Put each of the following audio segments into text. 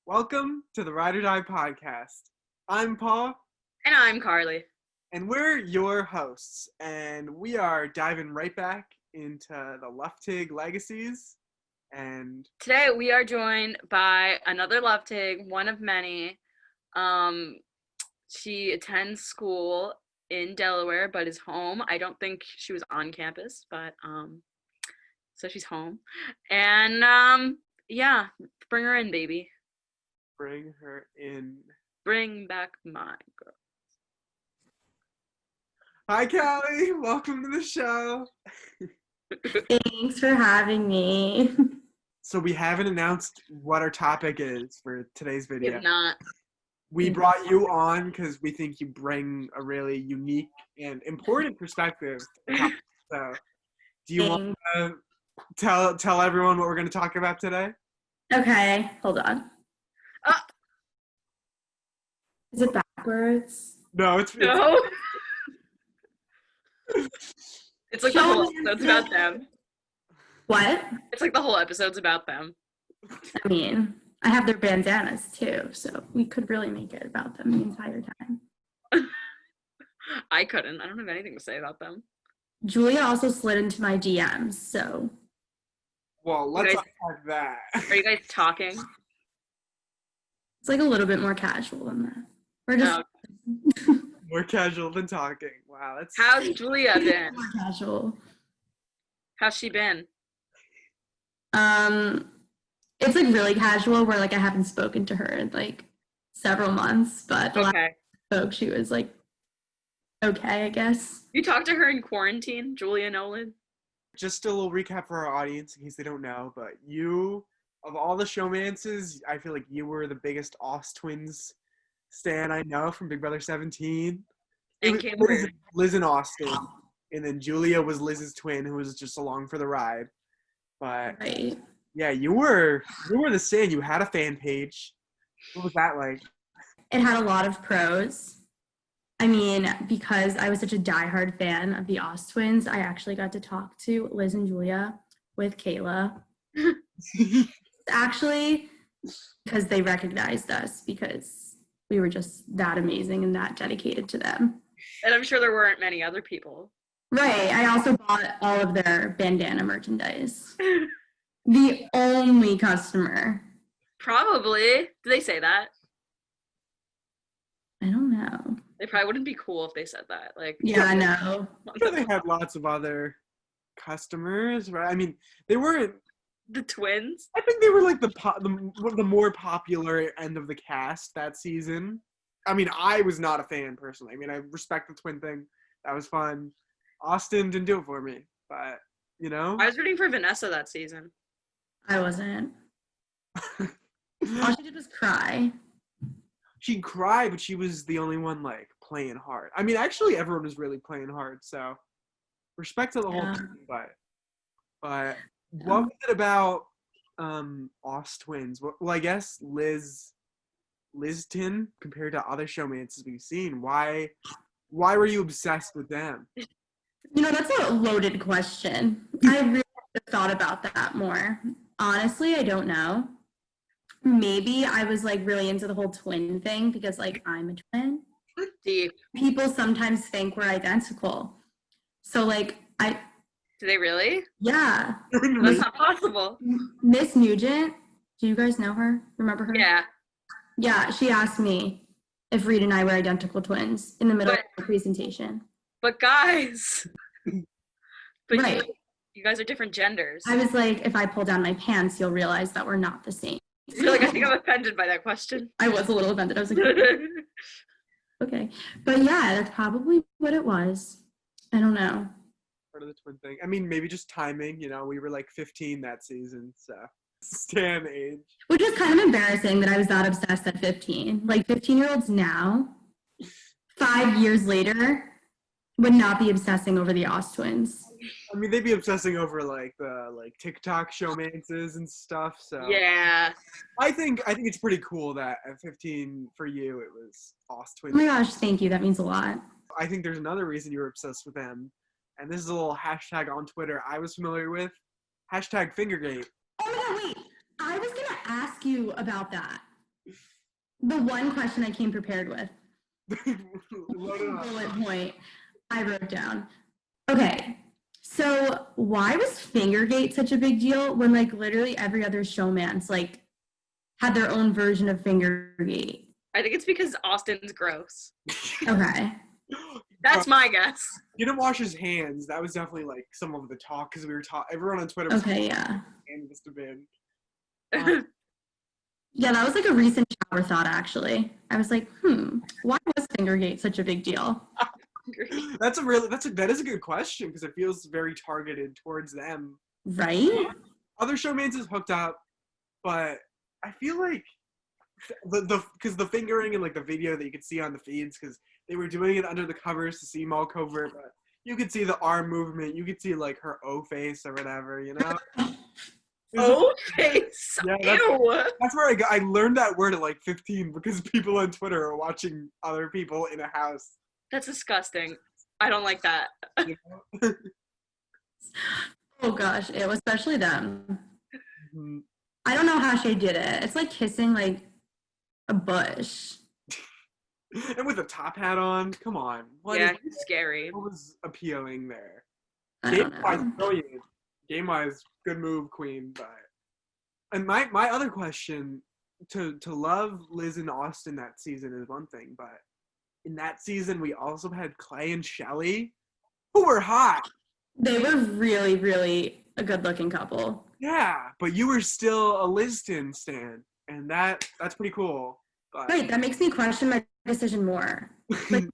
Welcome to the Ride or Die podcast. I'm Paul. And I'm Carly. And we're your hosts. And we are diving right back into the Luftig legacies. And today we are joined by another Luftig, one of many. She attends school in Delaware, but is home. I don't think she was on campus, but so she's home. And yeah, bring her in, baby. Bring her in. Bring back my girl. Hi, Callie. Welcome to the show. Thanks for having me. So we haven't announced what our topic is for today's video. If not. We brought you on because we think you bring a really unique and important perspective. So, do you want to tell everyone what we're going to talk about today? Okay, hold on. Is it backwards? No, it's no. It's like the whole episode's about them. What? It's like the whole episode's about them. I mean, I have their bandanas too, so we could really make it about them the entire time. I couldn't. I don't have anything to say about them. Julia also slid into my DMs, so. Well, let's unpack that. Are you guys talking? It's like a little bit more casual than that. We're just more casual than talking. Wow, that's. How's Julia been? More casual. How's she been? It's like really casual where like I haven't spoken to her in like several months, but the last time I spoke, she was like okay, I guess. You talked to her in quarantine, Julia Nolan? Just a little recap for our audience in case they don't know, but you, of all the showmances, I feel like you were the biggest Oz twins stan I know from Big Brother 17. Liz and Austin, and then Julia was Liz's twin who was just along for the ride. But right. Yeah, you were the stan. You had a fan page. What was that like? It had a lot of pros. I mean, because I was such a diehard fan of the Oz twins, I actually got to talk to Liz and Julia with Kayla. Actually, because they recognized us because we were just that amazing and that dedicated to them. And I'm sure there weren't many other people. Right. I also bought all of their bandana merchandise. The only customer. Probably. Did they say that? I don't know. They probably wouldn't be cool if they said that. Like, yeah, I know. I'm sure they had lots of other customers, right? I mean, they weren't the twins. I think they were like the more popular end of the cast that season. I mean, I was not a fan personally. I mean, I respect the twin thing. That was fun. Austin didn't do it for me, but you know. I was rooting for Vanessa that season. I wasn't. All she did was cry. She cried, but she was the only one like playing hard. I mean, actually, everyone was really playing hard. So, respect to the whole thing. But what was it about Oz twins? Well, I guess Liz Liston compared to other showmances we've seen. Why were you obsessed with them? You know, that's a loaded question. I really thought about that more. Honestly, I don't know. Maybe I was like really into the whole twin thing because like I'm a twin. Deep. People sometimes think we're identical. So like Do they really? Yeah. That's not possible. Miss Nugent, do you guys know her? Remember her? Yeah. Yeah, she asked me if Reed and I were identical twins in the middle of the presentation. But guys. Right. You guys are different genders. I was like, if I pull down my pants, you'll realize that we're not the same. You're like, I think I'm offended by that question. I was a little offended. I was like, okay. But yeah, that's probably what it was. I don't know. Part of the twin thing. I mean, maybe just timing. You know, we were like 15 that season, so stan age. Which was kind of embarrassing that I was that obsessed at 15. Like 15-year-olds now, 5 years later, would not be obsessing over the Oz twins. I mean, they'd be obsessing over like the TikTok showmances and stuff. So yeah, I think it's pretty cool that at 15 for you it was Oz twins. Oh my gosh, thank you. That means a lot. I think there's another reason you were obsessed with them, and this is a little hashtag on Twitter I was familiar with. Hashtag Fingergate. Oh my god, wait. I was gonna ask you about that. The one question I came prepared with. Bullet point I wrote down. Okay, so why was Fingergate such a big deal when like literally every other showmance like had their own version of Fingergate? I think it's because Austin's gross. Okay. That's my guess. He didn't wash his hands. That was definitely like some of the talk because we were everyone on Twitter was Okay, yeah. and must have been. Yeah, that was like a recent shower thought actually. I was like, why was Fingergate such a big deal? That is a good question because it feels very targeted towards them. Right? Other showmances hooked up, but I feel like because the fingering and like the video that you could see on the feeds because they were doing it under the covers to seem all covert, but you could see the arm movement, you could see like her O face or whatever, you know. O face. Yeah, that's where I learned that word at like 15 because people on Twitter are watching other people in a house. That's disgusting. I don't like that. You know? Oh gosh, especially them. Mm-hmm. I don't know how she did it. It's like kissing like a bush. And with a top hat on, come on. Scary. What was appealing there? I don't know. Brilliant. Game-wise, good move, queen. And my other question, to love Liz and Austin that season is one thing, but in that season we also had Clay and Shelly, who were hot. They were really, really a good-looking couple. Yeah, but you were still a Liston stan, and that's pretty cool. But... Right, that makes me question my decision more. Like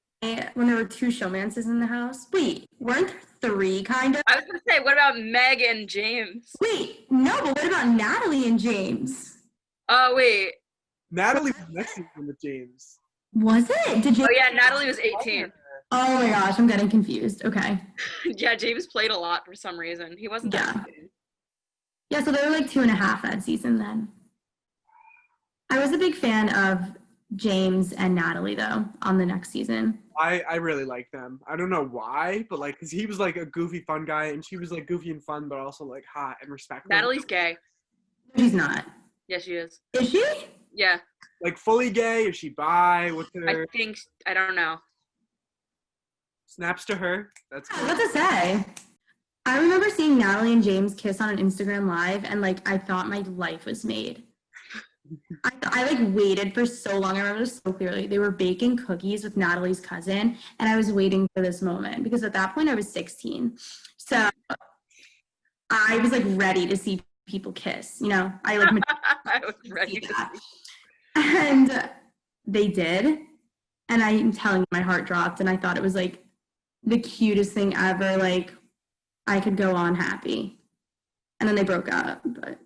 when there were 2 showmances in the house. Wait, weren't there 3 kind of? I was gonna say, what about Meg and James? Wait, no, but what about Natalie and James? Oh wait. Natalie was next season with James. Was it? Did you? Oh yeah, Natalie was 18. Oh my gosh, I'm getting confused. Okay. Yeah, James played a lot for some reason. He wasn't that good. Yeah, so they were like 2.5 that season then. I was a big fan of James and Natalie though on the next season. I really like them. I don't know why, but like, cause he was like a goofy, fun guy, and she was like goofy and fun, but also like hot and respectful. Natalie's gay. She's not. Yeah, she is. Is she? Yeah. Like fully gay? Is she bi? What's her? I don't know. Snaps to her. That's cool. What to say? I remember seeing Natalie and James kiss on an Instagram live, and like I thought my life was made. I like waited for so long. I remember this so clearly. They were baking cookies with Natalie's cousin, and I was waiting for this moment because at that point I was 16. So I was like ready to see people kiss. You know, I like I was ready to see. And they did, and I'm telling you, my heart dropped, and I thought it was like the cutest thing ever. Like I could go on happy, and then they broke up, but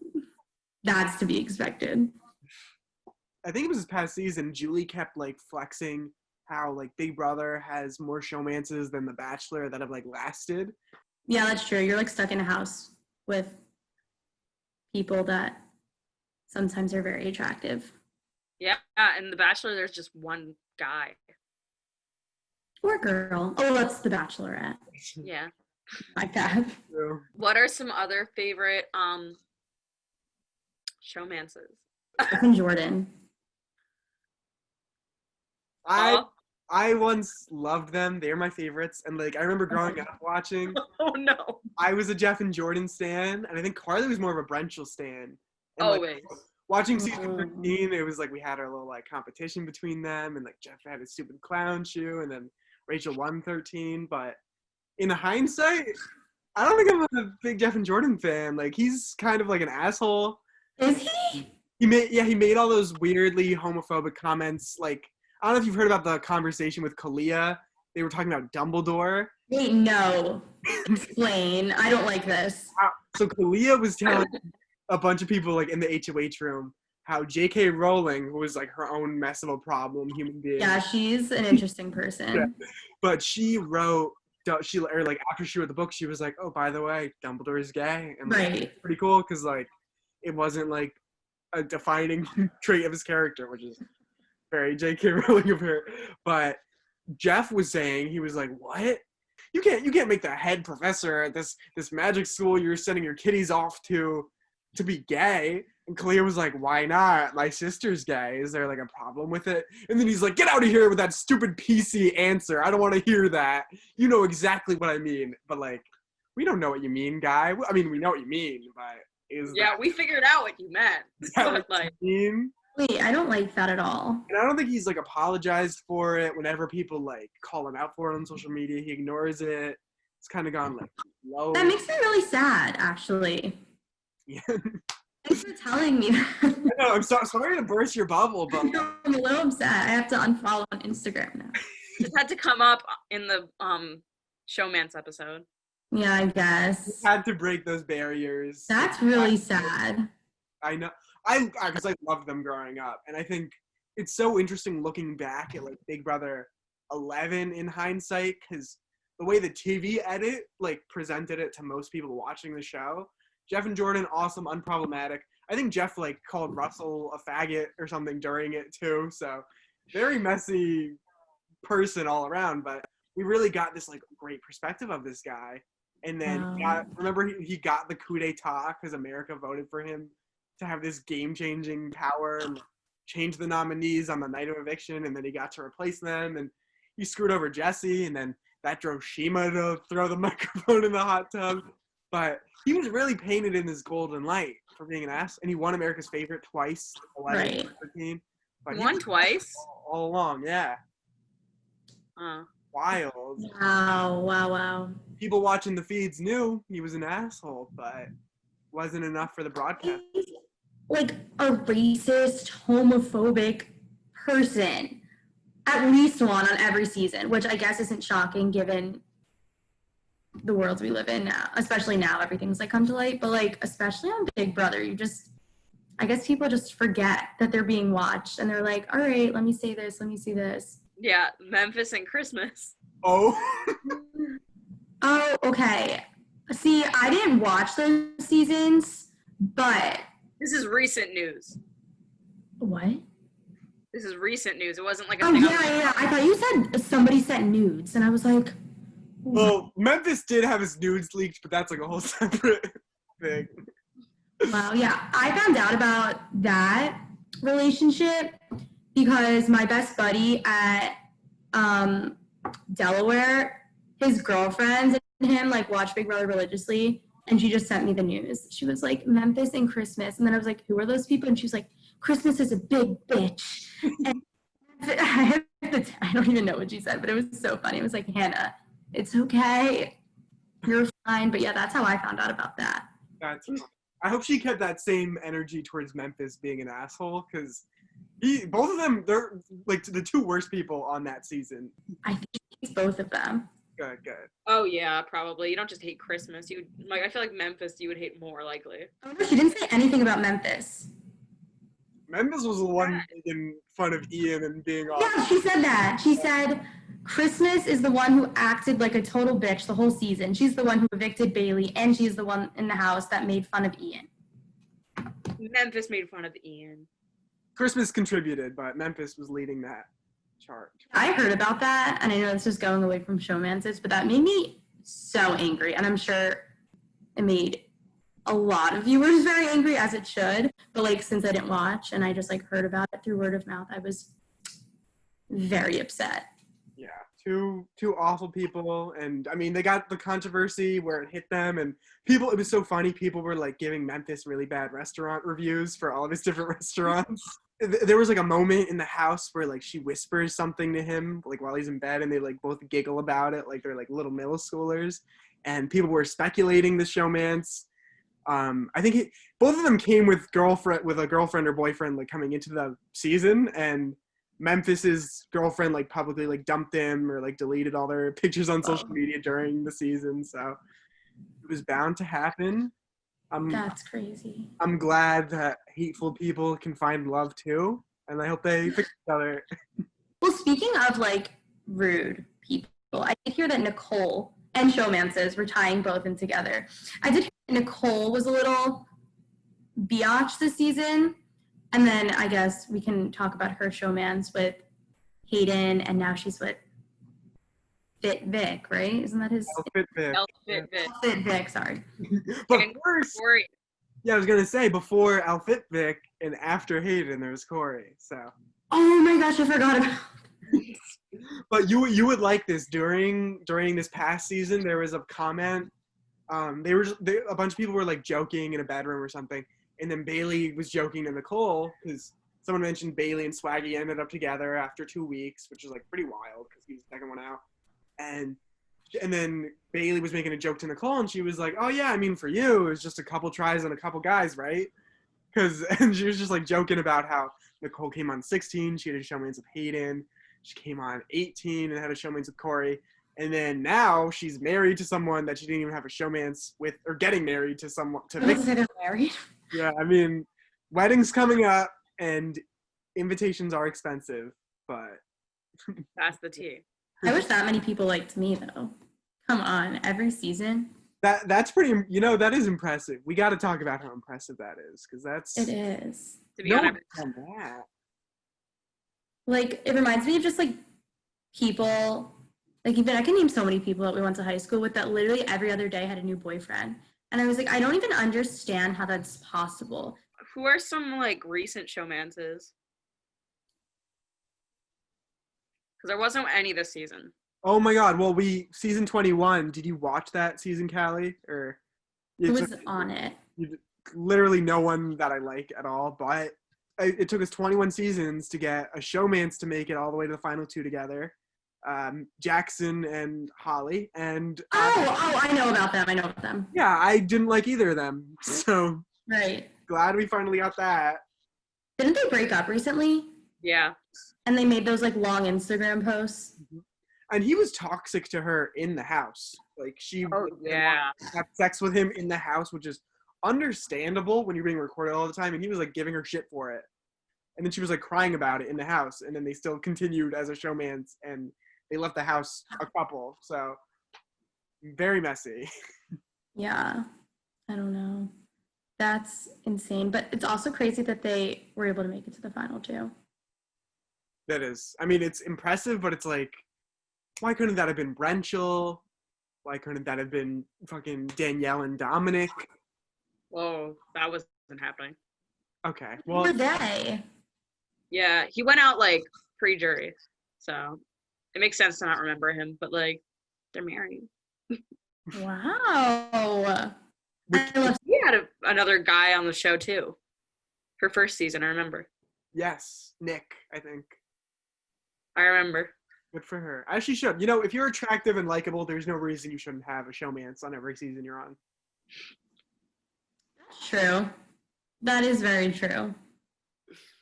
that's to be expected. I think it was this past season, Julie kept like flexing how like Big Brother has more showmances than The Bachelor that have like lasted. Yeah, that's true. You're like stuck in a house with people that sometimes are very attractive. Yeah, in The Bachelor, there's just one guy. Or girl. Oh, that's The Bachelorette. Yeah. Like that. Yeah. What are some other favorite showmances? Jeff and Jordan. I once loved them. They're my favorites. And like I remember growing up watching. Oh no. I was a Jeff and Jordan stan, and I think Carly was more of a Brenchel stan. And, Always. Like, watching season 13, it was like we had our little like competition between them, and like Jeff had his stupid clown shoe, and then Rachel won 13. But in hindsight, I don't think I'm a big Jeff and Jordan fan. Like he's kind of like an asshole. Is he? He made all those weirdly homophobic comments. Like I don't know if you've heard about the conversation with Callie. They were talking about Dumbledore. Wait, no. Explain. I don't like this. So Callie was telling a bunch of people like in the HOH room how J.K. Rowling, who was like her own mess of a problem human being. Yeah, she's an interesting person. Yeah. But she wrote, after she wrote the book, she was like, oh, by the way, Dumbledore is gay. And like, Right. pretty cool because like it wasn't like a defining trait of his character, which is very J.K. Rowling of her. But Jeff was saying, he was like, what? You can't make the head professor at this magic school you're sending your kiddies off to be gay. And Kalia was like, why not? My sister's gay. Is there like a problem with it? And then he's like, get out of here with that stupid PC answer. I don't want to hear that. You know exactly what I mean. But like, we don't know what you mean, guy. I mean, we know what you mean, but we figured out what you meant. Is that what like, you mean? Wait, I don't like that at all. And I don't think he's like apologized for it. Whenever people like call him out for it on social media, he ignores it. It's kind of gone like low. That makes me really sad, actually. Yeah. Thanks for telling me that. I know, I'm sorry to burst your bubble, but No, I'm a little upset. I have to unfollow on Instagram now. It had to come up in the Showmance episode. Yeah, I guess. had to break those barriers. That's really sad. I know. Because I loved them growing up, and I think it's so interesting looking back at like Big Brother 11 in hindsight, because the way the TV edit like presented it to most people watching the show. Jeff and Jordan, awesome, unproblematic. I think Jeff like called Russell a faggot or something during it too. So very messy person all around, but we really got this like great perspective of this guy. And then he got the coup d'etat because America voted for him to have this game-changing power and change the nominees on the night of eviction, and then he got to replace them, and he screwed over Jesse, and then that drove Shima to throw the microphone in the hot tub. But he was really painted in this golden light for being an ass, and he won America's Favorite twice, 11 right. 13. But Won twice? All along, yeah. Wild. Wow. People watching the feeds knew he was an asshole, but wasn't enough for the broadcast. He's like a racist, homophobic person. At least one on every season, which I guess isn't shocking given the world we live in now. Especially now, everything's like come to light. But like, especially on Big Brother, I guess people just forget that they're being watched, and they're like, all right, let me say this, let me see this. Yeah, Memphis and Christmas. Oh. Oh, okay. See, I didn't watch those seasons, but... This is recent news. What? This is recent news. It wasn't like a Oh, thing. yeah. I thought you said somebody sent nudes, and I was like... Well, Memphis did have his nudes leaked, but that's like a whole separate thing. Wow, yeah. I found out about that relationship because my best buddy at Delaware, his girlfriends and him like watch Big Brother religiously, and she just sent me the news. She was like, Memphis and Christmas, and then I was like, who are those people? And she was like, Christmas is a big bitch. And I don't even know what she said, but it was so funny. It was like, Hannah, it's okay, you're fine. But yeah, that's how I found out about that. That's funny. I hope she kept that same energy towards Memphis being an asshole, because both of them, they're like the two worst people on that season. I think it's both of them. Good. Oh yeah, probably. You don't just hate Christmas. You like. I feel like Memphis you would hate more likely. Oh no, she didn't say anything about Memphis. Memphis was the one making fun of Ian and being off. Yeah, she said that. She said Christmas is the one who acted like a total bitch the whole season. She's the one who evicted Bailey, and she's the one in the house that made fun of Ian. Memphis made fun of Ian. Christmas contributed, but Memphis was leading that charge. I heard about that, and I know this is going away from Showmances, but that made me so angry, and I'm sure it made a lot of viewers very angry, as it should. But like, since I didn't watch and I just like heard about it through word of mouth, I was very upset. Yeah, two awful people, and I mean they got the controversy where it hit them, and it was so funny. People were like giving Memphis really bad restaurant reviews for all of his different restaurants. There was like a moment in the house where like she whispers something to him like while he's in bed, and they like both giggle about it like they're like little middle schoolers, and people were speculating the showmance. I think both of them came with a girlfriend or boyfriend like coming into the season, and Memphis's girlfriend like publicly like dumped him or like deleted all their pictures on social media during the season, so it was bound to happen. That's crazy. I'm glad that hateful people can find love too, and I hope they fix each other. Well, speaking of like rude people, I did hear that Nicole and Showmances were tying both in together. I did hear that Nicole was a little biatch this season, and then I guess we can talk about her showmance with Hayden, and now she's with Fit Vic, right? Isn't that his? Fit Vic. Fit Vic. Fit Vic, sorry. But first, Yeah, I was gonna say before Alfitvic and after Hayden, there was Corey. So. Oh my gosh, I forgot about. But you would like this during this past season. There was a comment. A bunch of people were like joking in a bedroom or something, and then Bailey was joking to Nicole because someone mentioned Bailey and Swaggy ended up together after 2 weeks, which is like pretty wild because he was the second one out. And then Bailey was making a joke to Nicole, and she was like, "Oh yeah, I mean for you, it was just a couple tries on a couple guys, right?" And she was just like joking about how Nicole came on 16, she had a showmance with Hayden. She came on 18 and had a showmance with Corey. And then now she's married to someone that she didn't even have a showmance with, or getting married to someone. They're married. Yeah, I mean, weddings coming up and invitations are expensive, but. That's the tea. I wish that many people liked me though. Come on, every season. That's pretty, that is impressive. We got to talk about how impressive that is, because It is. To be honest. That. Like, it reminds me of just like people, like even I can name so many people that we went to high school with that literally every other day had a new boyfriend. And I was like, I don't even understand how that's possible. Who are some like recent showmances? Because there wasn't any this season. Oh my God! Well, season 21. Did you watch that season, Callie? Or Who was on it? Literally no one that I like at all. But it took us 21 seasons to get a showmance to make it all the way to the final two together. Jackson and Holly. And I know about them. Yeah, I didn't like either of them. So right. Glad we finally got that. Didn't they break up recently? Yeah. And they made those like long Instagram posts. Mm-hmm. And he was toxic to her in the house. Like she had sex with him in the house, which is understandable when you're being recorded all the time. And he was like giving her shit for it. And then she was like crying about it in the house. And then they still continued as a showmance and they left the house a couple. So very messy. Yeah. I don't know. That's insane. But it's also crazy that they were able to make it to the final two. That is. I mean, it's impressive, but it's like, why couldn't that have been Brenchel? Why couldn't that have been fucking Danielle and Dominik? Whoa, that wasn't happening. Okay, well. Who were they? Yeah, he went out like pre-jury, so it makes sense to not remember him. But like, they're married. Wow. He had another guy on the show too. Her first season, I remember. Yes, Nick, I think. I remember. Good for her. As she should. You know, if you're attractive and likable, there's no reason you shouldn't have a showmance on every season you're on. That's true. That is very true.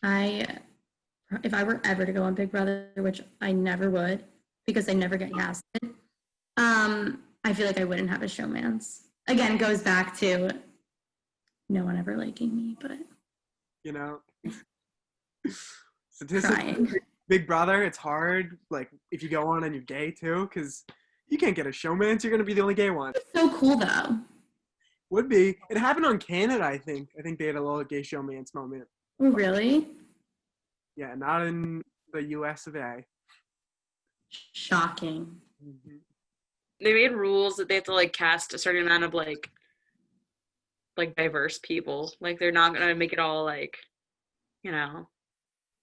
If I were ever to go on Big Brother, which I never would, because I never get casted, I feel like I wouldn't have a showmance. Again, it goes back to no one ever liking me, but you know, statistically, Big Brother, it's hard. Like if you go on and you're gay too, because you can't get a showmance. You're gonna be the only gay one. It's so cool though. Would be. It happened on Canada, I think. I think they had a little gay showmance moment. Oh, really? Yeah, not in the US of A. Shocking. Mm-hmm. They made rules that they have to like cast a certain amount of like diverse people. Like they're not gonna make it all like, you know.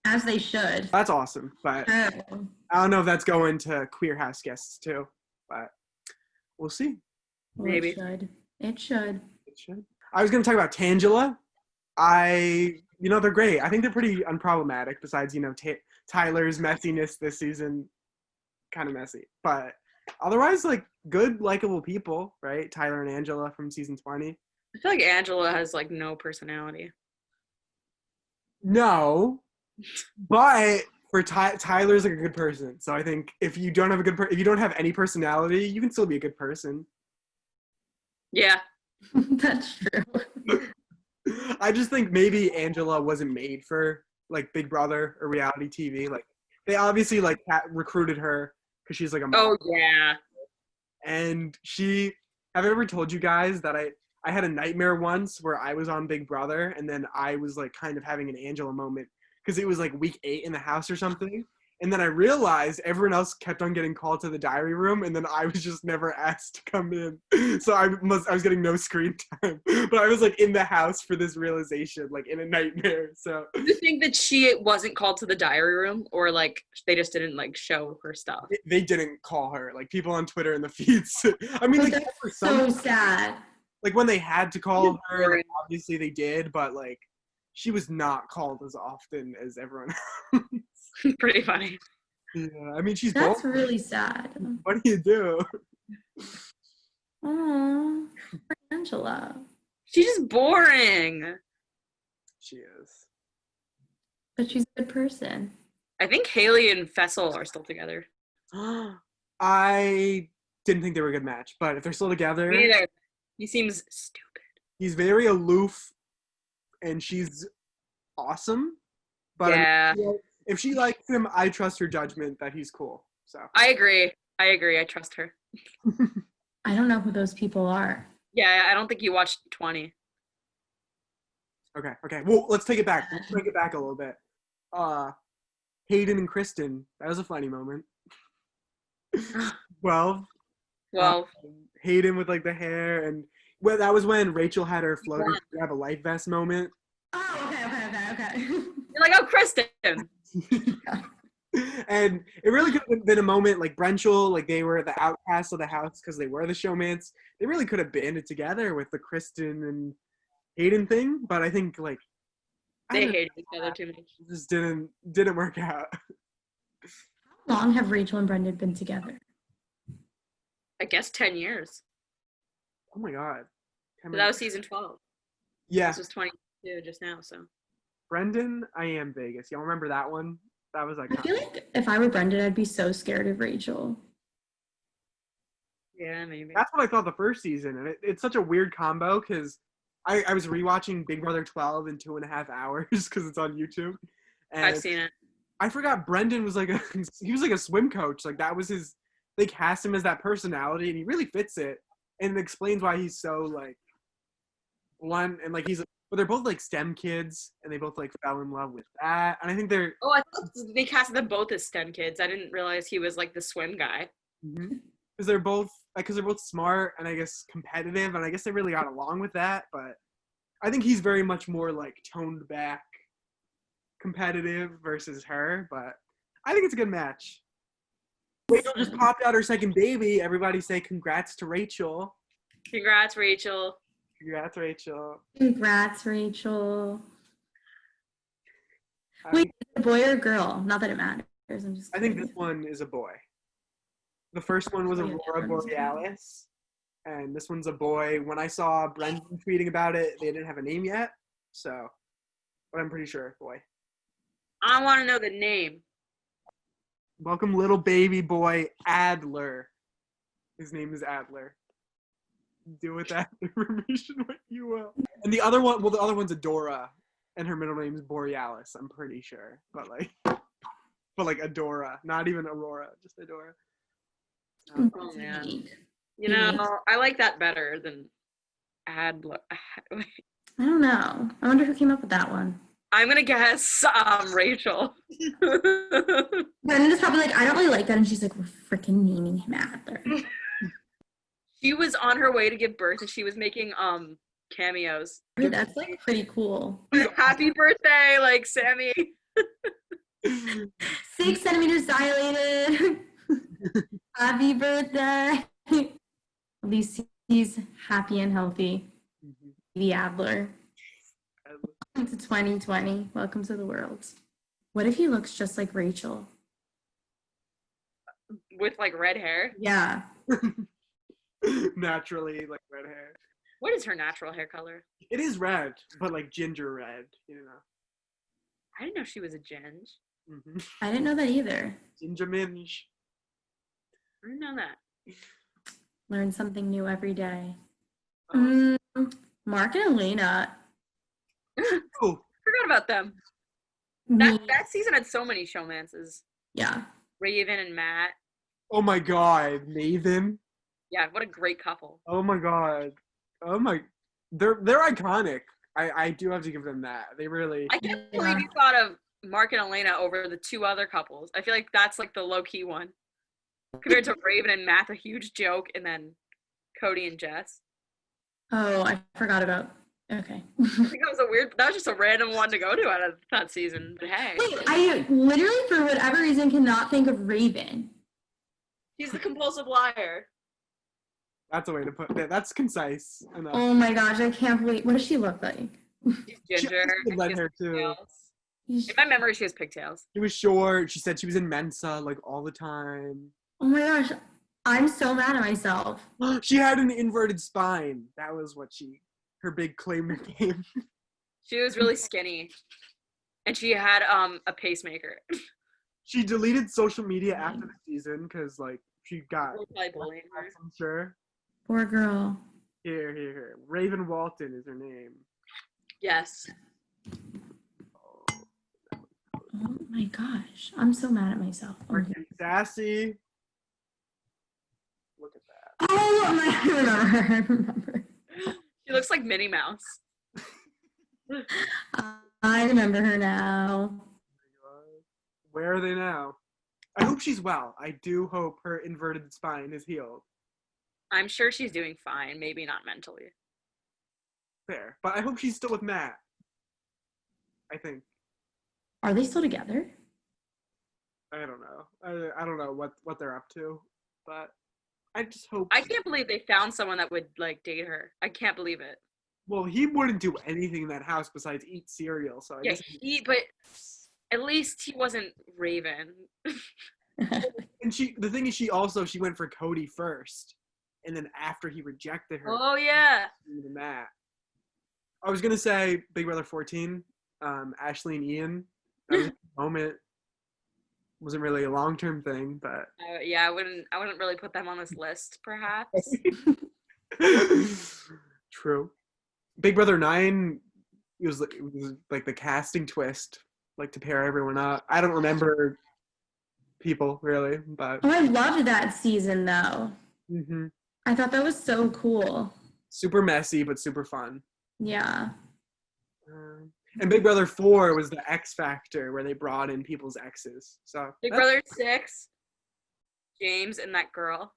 As they should. That's awesome, but I don't know if that's going to Queer House guests too, but we'll see. Maybe. It should. I was going to talk about Tangela. They're great. I think they're pretty unproblematic besides, Tyler's messiness this season, kind of messy. But otherwise, like, good, likable people, right? Tyler and Angela from season 20. I feel like Angela has, like, no personality. No, but for Tyler's like a good person. So I think if you don't have if you don't have any personality, you can still be a good person. Yeah. That's true. I just think maybe Angela wasn't made for like Big Brother or reality TV. Like they obviously like recruited her because she's like a model. Oh yeah. And have I ever told you guys that I had a nightmare once where I was on Big Brother and then I was like kind of having an Angela moment because it was like week 8 in the house or something. And then I realized everyone else kept on getting called to the diary room, and then I was just never asked to come in. So I was getting no screen time. But I was like in the house for this realization, like in a nightmare. So Do you think that she wasn't called to the diary room, or like they just didn't like show her stuff? they didn't call her. Like people on Twitter and the feeds. I mean, like That's so sad. Like when they had to call her, like, obviously they did, but like she was not called as often as everyone else. Pretty funny. Yeah, I mean she's That's bold. really sad. What do you do? Oh, Angela. She's just boring. She is. But she's a good person. I think Hailey and Fessel are still together. I didn't think they were a good match, but if they're still together, Me neither. He seems stupid. he's very aloof, and she's awesome. But Yeah. I mean, if she likes him, I trust her judgment that he's cool. So I agree. I trust her. I don't know who those people are. Yeah, I don't think you watched 20. Okay. Well, let's take it back. Let's take it back a little bit. Hayden and Kristen. That was a funny moment. 12. Well, Hayden with like the hair, and well, that was when Rachel had her floating to have a life vest moment. Oh, okay. you're like, oh, Kristen. And it really could have been a moment like Brenchel, like they were the outcasts of the house because they were the showmance. They really could have banded together with the Kristen and Hayden thing, but I think like They hated each other too much. it just didn't work out. How long have Rachel and Brendan been together? I guess 10 years. Oh my god. So that was season 12. Yeah. This was 22 just now, so. Brendan, I Am Vegas. Y'all remember that one? That was I iconic. feel like if I were Brendan, I'd be so scared of Rachel. Yeah, maybe. That's what I thought the first season, and it's such a weird combo because I was rewatching Big Brother 12 in 2.5 hours because it's on YouTube. And I've seen it. I forgot Brendan was like he was like a swim coach. Like that was his. They cast him as that personality, and he really fits it. And it explains why he's so like blunt and like but they're both like STEM kids, and they both like fell in love with that. And I think they're Oh, I thought they casted them both as STEM kids. I didn't realize he was like the swim guy. because they're both smart and I guess competitive, and I guess they really got along with that. But I think he's very much more like toned back, competitive versus her. But I think it's a good match. Rachel just popped out her second baby. Everybody say congrats to Rachel. Congrats, Rachel. Congrats, Rachel. Congrats, Rachel. I Wait, a boy or a girl? Not that it matters. I think this one is a boy. The first one was Aurora Borealis, and this one's a boy. When I saw Brendan tweeting about it, they didn't have a name yet, so, but I'm pretty sure boy. I want to know the name. Welcome, little baby boy Adler. His name is Adler. Do with that information what you will. And the other one's Adora, and her middle name is Borealis. I'm pretty sure, but like Adora, not even Aurora, just Adora. Oh man, you know I like that better than Adler. I don't know. I wonder who came up with that one. I'm gonna guess Rachel. Brendan is probably like, I don't really like that, and she's like, we're freaking naming him Adler. She was on her way to give birth, and she was making cameos. Wait, that's like pretty cool. Happy birthday, like Sammy. 6 centimeters dilated. Happy birthday. At least he's happy and healthy. The Adler. Welcome to 2020. Welcome to the world. What if he looks just like Rachel? With like red hair. Yeah. Naturally, like red hair. What is her natural hair color? It is red, but like ginger red, you know. I didn't know she was a ginge. Mm-hmm. I didn't know that either. Ginger minge. I didn't know that. Learn something new every day. Oh. Mark and Elena. Oh, Forgot about them. Me- That season had so many showmances. Yeah. Raven and Matt. oh my God, Nathan. Yeah, what a great couple. Oh my God. Oh my. They're iconic. I do have to give them that. They really. I can't believe you thought of Mark and Elena over the 2 other couples. I feel like that's like the low-key one. Compared to Raven and Matt, a huge joke, and then Cody and Jess. Oh, I forgot about. Okay. I think that was just a random one to go to out of that season. But hey. Wait, I literally, for whatever reason, cannot think of Raven. He's the compulsive liar. That's a way to put it. That's concise enough. Oh my gosh, I can't believe. What does she look like? She's ginger. She had hair too. In my memory, she has pigtails. She was short. She said she was in Mensa like all the time. Oh my gosh, I'm so mad at myself. She had an inverted spine. That was what her big claim to fame. She was really skinny, and she had a pacemaker. She deleted social media after the season because like she got. Probably bullying her. I'm sure. Poor girl. Here. Raven Walton is her name. Yes. Oh my gosh, I'm so mad at myself. Oh, Freaking sassy. Look at that. I remember. She looks like Minnie Mouse. I remember her now. Where are they now? I hope she's well. I do hope her inverted spine is healed. I'm sure she's doing fine. Maybe not mentally. Fair. But I hope she's still with Matt. I think. Are they still together? I don't know. I don't know what they're up to. But I just hope. I can't believe they found someone that would like date her. I can't believe it. Well, he wouldn't do anything in that house besides eat cereal. So I guess but at least he wasn't Raven. And the thing is, she went for Cody first, and then after he rejected her. Oh yeah. Matt. I was gonna say Big Brother 14, Ashley and Ian. That was a moment. Wasn't really a long-term thing, but yeah, I wouldn't really put them on this list, perhaps. True. Big Brother 9, it was like the casting twist, like to pair everyone up. I don't remember people really, but Oh, I loved that season though. Mm-hmm. I thought that was so cool. Super messy, but super fun. Yeah. And Big Brother 4 was the X Factor where they brought in people's exes. So Big Brother 6, James and that girl.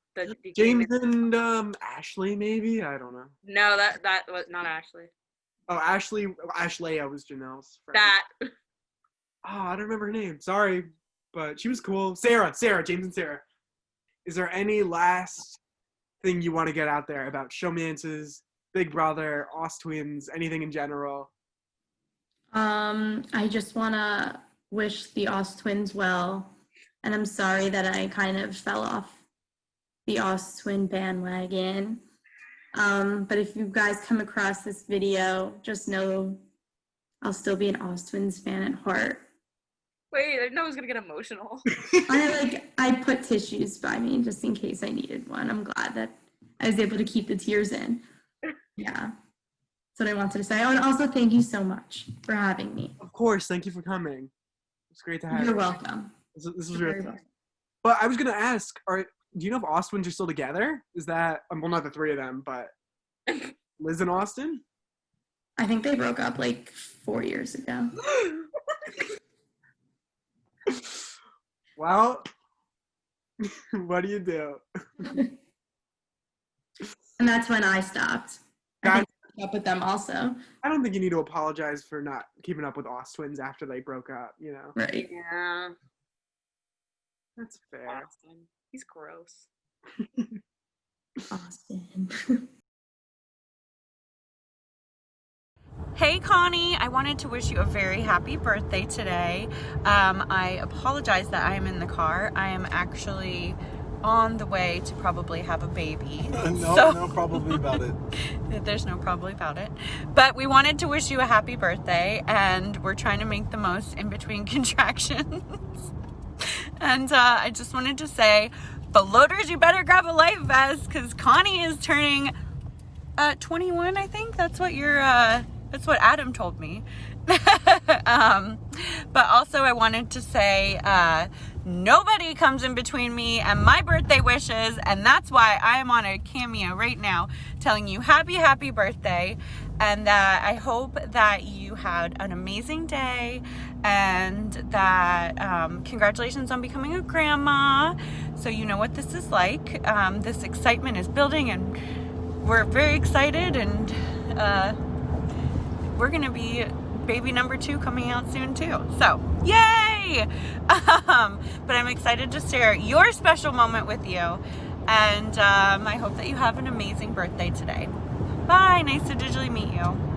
James and Ashley, maybe? I don't know. No, that was not Ashley. Oh, Ashley was Janelle's friend. That. Oh, I don't remember her name. Sorry, but she was cool. Sarah, James and Sarah. Is there any last thing you want to get out there about Showmances, Big Brother, Oz Twins, anything in general? I just want to wish the Oz Twins well, and I'm sorry that I kind of fell off the Oz Twin bandwagon. But if you guys come across this video, just know I'll still be an Oz Twins fan at heart. Wait, I didn't know I was gonna get emotional. I put tissues by me just in case I needed one. I'm glad that I was able to keep the tears in. Yeah. That's what I wanted to say. Oh, and also thank you so much for having me. Of course, thank you for coming. It's great to have you. You're welcome. This was really fun. But I was gonna ask, do you know if Oz Twins are still together? Is that well, not the 3 of them, but Liz and Austin? I think they broke up like 4 years ago. Well, what do you do? And that's when I stopped. I kept up with them also. I don't think you need to apologize for not keeping up with Oz Twins after they broke up, you know? Right. Yeah. That's fair. Austin. He's gross. Austin. Hey Connie, I wanted to wish you a very happy birthday today. I apologize that I am in the car. I am actually on the way to probably have a baby. No probably about it. There's no probably about it. But we wanted to wish you a happy birthday, and we're trying to make the most in between contractions. And I just wanted to say, floaters, you better grab a life vest because Connie is turning 21, I think. That's what that's what Adam told me. But also I wanted to say nobody comes in between me and my birthday wishes, and that's why I am on a cameo right now telling you happy birthday, and I hope that you had an amazing day and that congratulations on becoming a grandma. So you know what this is like. This excitement is building, and we're very excited, and we're gonna be baby number 2 coming out soon too. So yay! But I'm excited to share your special moment with you, and I hope that you have an amazing birthday today. Bye. Nice to digitally meet you.